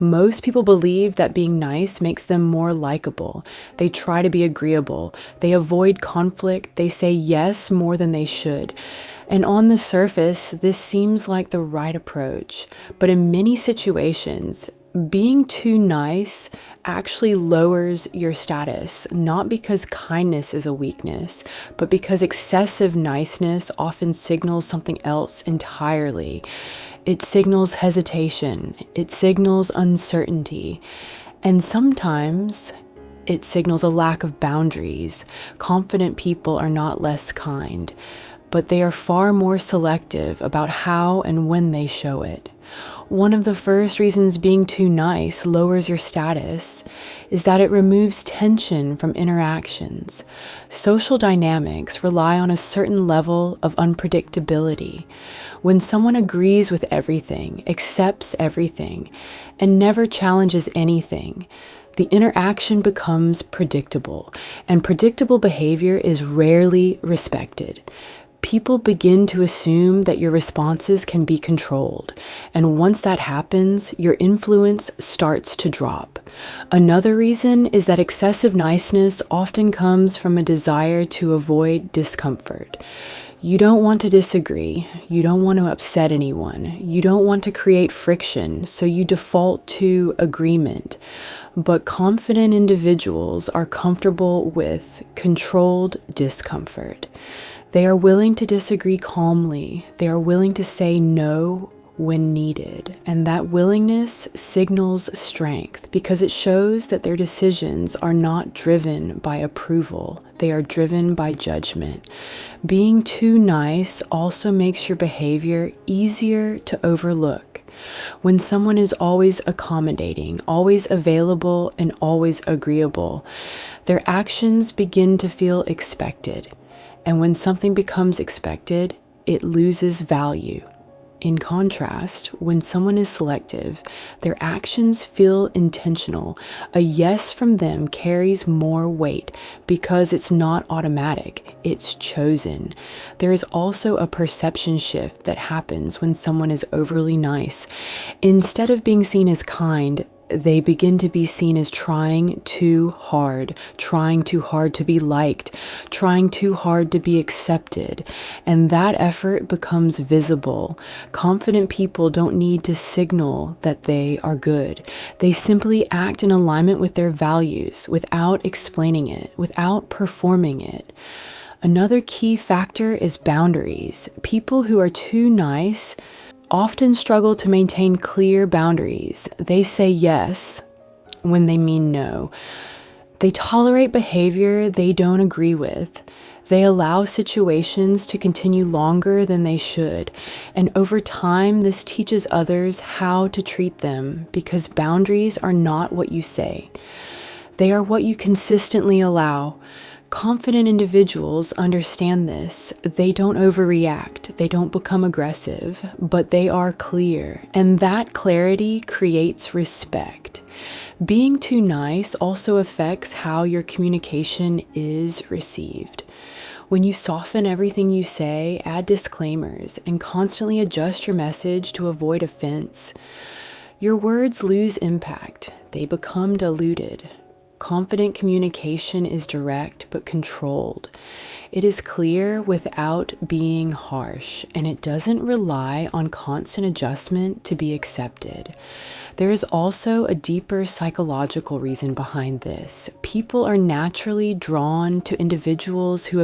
Most people believe that being nice makes them more likable. They try to be agreeable. They avoid conflict. They say yes more than they should. And on the surface, this seems like the right approach. But in many situations, being too nice actually lowers your status, not because kindness is a weakness, but because excessive niceness often signals something else entirely. It signals hesitation, it signals uncertainty, and sometimes it signals a lack of boundaries. Confident people are not less kind, but they are far more selective about how and when they show it. One of the first reasons being too nice lowers your status is that it removes tension from interactions. Social dynamics rely on a certain level of unpredictability. When someone agrees with everything, accepts everything, and never challenges anything, the interaction becomes predictable, and predictable behavior is rarely respected. People begin to assume that your responses can be controlled, and once that happens, your influence starts to drop. Another reason is that excessive niceness often comes from a desire to avoid discomfort. You don't want to disagree, you don't want to upset anyone, you don't want to create friction, so you default to agreement. But confident individuals are comfortable with controlled discomfort. They are willing to disagree calmly. They are willing to say no when needed. And that willingness signals strength because it shows that their decisions are not driven by approval. They are driven by judgment. Being too nice also makes your behavior easier to overlook. When someone is always accommodating, always available, and always agreeable, their actions begin to feel expected. And when something becomes expected, it loses value. In contrast, when someone is selective, their actions feel intentional. A yes from them carries more weight because it's not automatic, it's chosen. There is also a perception shift that happens when someone is overly nice. Instead of being seen as kind, they begin to be seen as trying too hard to be liked, trying too hard to be accepted, and that effort becomes visible. Confident people don't need to signal that they are good. They simply act in alignment with their values without explaining it, without performing it. Another key factor is boundaries. People who are too nice often struggle to maintain clear boundaries. They say yes when they mean no. They tolerate behavior they don't agree with. They allow situations to continue longer than they should. And over time, this teaches others how to treat them because boundaries are not what you say. They are what you consistently allow. Confident individuals understand this. They don't overreact. They don't become aggressive, but they are clear. And that clarity creates respect. Being too nice also affects how your communication is received. When you soften everything you say, add disclaimers, and constantly adjust your message to avoid offense, your words lose impact. They become diluted. Confident communication is direct but controlled. It is clear without being harsh, and it doesn't rely on constant adjustment to be accepted. There is also a deeper psychological reason behind this. People are naturally drawn to individuals who